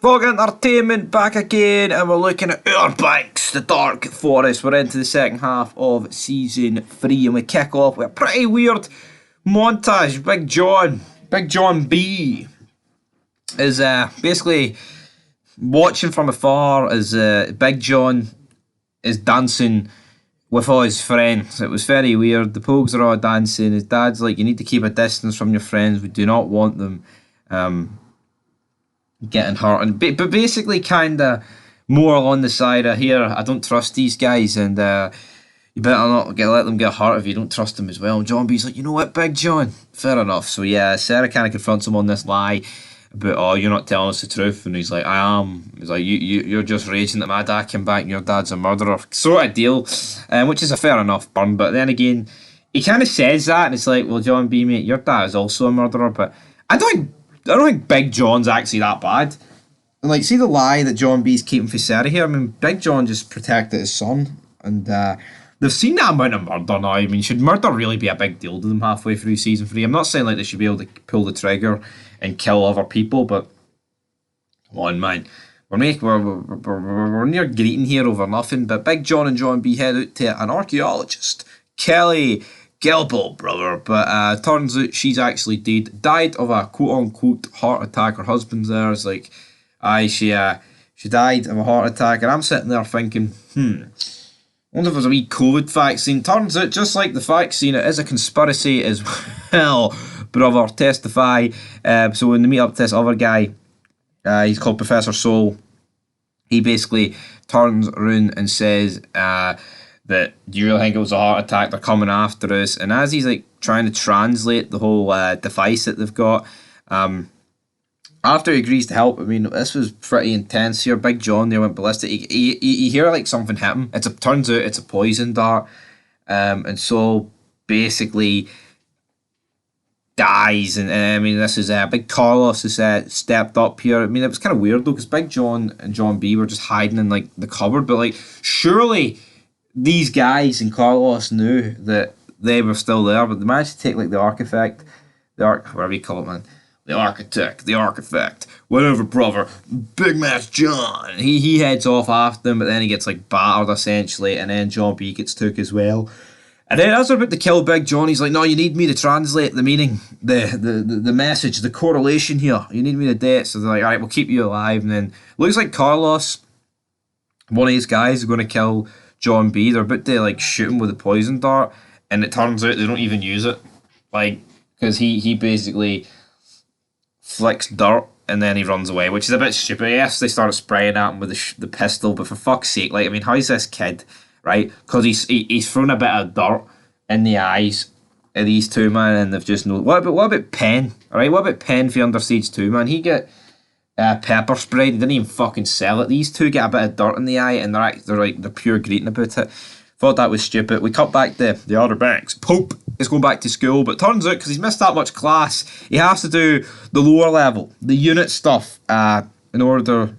Fog Entertainment back again, and we're looking at Outer Banks, the Dark Forest. We're into the second half of season 3, and we kick off with a pretty weird montage. Big John B is basically watching from afar as Big John is dancing with all his friends. It was very weird. The Pogues are all dancing. His dad's like, you need to keep a distance from your friends. We do not want them getting hurt. But basically kind of more along the side of, here, I don't trust these guys, and you better not let them get hurt if you don't trust them as well. And John B's like, you know what, Big John? Fair enough. So yeah, Sarah kind of confronts him on this lie about, oh, you're not telling us the truth. And he's like, I am. He's like, you're just raging that my dad came back and your dad's a murderer. Sort of deal, which is a fair enough burn. But then again, he kind of says that, and it's like, well, John B, mate, your dad is also a murderer. But I don't think Big John's actually that bad. And like, see the lie that John B's keeping for Sarah here? I mean, Big John just protected his son. And they've seen that amount of murder now. I mean, should murder really be a big deal to them halfway through season 3? I'm not saying like they should be able to pull the trigger and kill other people, but come on, man. We're near greeting here over nothing. But Big John and John B head out to an archaeologist, Kelly Gilbo, brother. But turns out she's actually died of a quote-unquote heart attack. Her husband's there. It's like, she died of a heart attack. And I'm sitting there thinking, I wonder if there's a wee COVID vaccine. Turns out, just like the vaccine, it is a conspiracy as well, brother. Testify. So when they meet up to this other guy, he's called Professor Soul. He basically turns around and says that, do you really think it was a heart attack? They're coming after us. And as he's like trying to translate the whole device that they've got, after he agrees to help, I mean, this was pretty intense here. Big John there went ballistic. You hear like something hit him. Turns out it's a poison dart. And so basically dies. And I mean, this is Big Carlos has stepped up here. I mean, it was kind of weird though, because Big John and John B were just hiding in like the cupboard. But like, surely these guys and Carlos knew that they were still there. But they managed to take like the architect, whatever you call it, man. The architect, whatever, brother. Big Match John. He heads off after them, but then he gets like battered essentially, and then John B gets took as well. And then as they're about to kill Big John, he's like, no, you need me to translate the meaning, the message, the correlation here. You need me to do it. So they're like, all right, we'll keep you alive. And then looks like Carlos, one of these guys, is going to kill John B. They're about to like shoot him with a poison dart, and it turns out they don't even use it, like, because he basically flicks dirt and then he runs away, which is a bit stupid. Yes, they started spraying at him with the pistol, but for fuck's sake, like, I mean, how's this kid, right? Because he's thrown a bit of dirt in the eyes of these two, man, and they've just known. What about Penn? All right, what about Penn for Under Siege 2, man? He get pepper sprayed. He didn't even fucking sell it. These two get a bit of dirt in the eye, and they're pure greeting about it. Thought that was stupid. We cut back to the Outer Banks. Pope is going back to school, but turns out because he's missed that much class, he has to do the lower level, the unit stuff, in order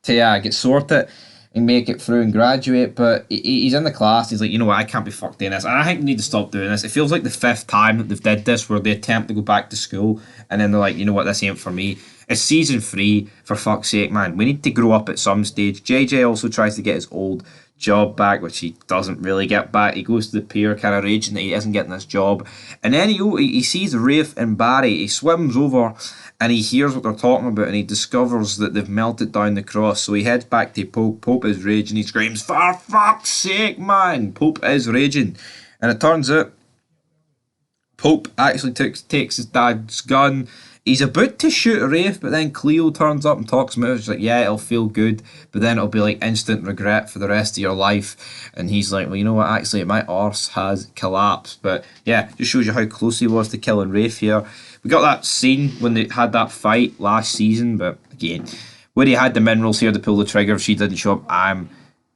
to get sorted and make it through and graduate. But he's in the class. He's like, you know what? I can't be fucked doing this, and I think we need to stop doing this. It feels like the 5th time that they've did this, where they attempt to go back to school, and then they're like, you know what? This ain't for me. It's season 3, for fuck's sake, man. We need to grow up at some stage. JJ also tries to get his old job back, which he doesn't really get back. He goes to the pier kind of raging that he isn't getting this job, and then he sees Rafe and Barry. He swims over and he hears what they're talking about, and he discovers that they've melted down the cross. So he heads back to Pope. Pope is raging. He screams, for fuck's sake, man. Pope is raging, and it turns out Pope actually takes his dad's gun. He's about to shoot Rafe, but then Cleo turns up and talks to him. She's like, yeah, it'll feel good, but then it'll be like instant regret for the rest of your life. And he's like, well, you know what, actually, my arse has collapsed. But yeah, just shows you how close he was to killing Rafe here. We got that scene when they had that fight last season, but again, where he had the minerals here to pull the trigger, if she didn't show up, I'm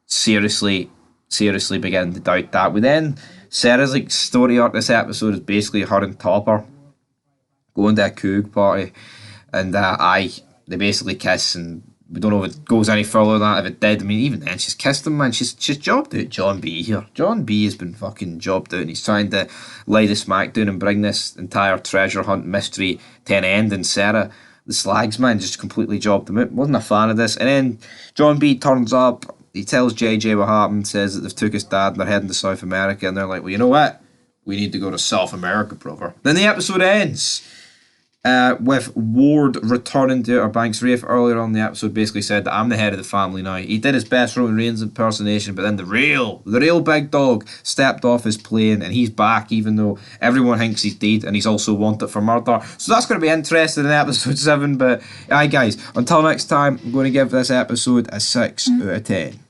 seriously beginning to doubt that. We then, Sarah's like story arc this episode is basically her and Topper going to a Coog party, and they basically kiss, and we don't know if it goes any further than that. If it did, I mean, even then, she's kissed him, man. She's jobbed out John B here. John B has been fucking jobbed out, and he's trying to lay the smack down and bring this entire treasure hunt mystery to an end, and Sarah the Slagsman just completely jobbed him out. Wasn't a fan of this. And then John B turns up. He tells JJ what happened, says that they've took his dad and they're heading to South America. And they're like, well, you know what? We need to go to South America, brother. Then the episode ends with Ward returning to Outer Banks. Rafe earlier on in the episode basically said that I'm the head of the family now. He did his best Roman Reigns impersonation, but then the real big dog stepped off his plane and he's back, even though everyone thinks he's dead, and he's also wanted for murder. So that's going to be interesting in episode 7. But aye, guys, until next time, I'm going to give this episode a 6 out of 10.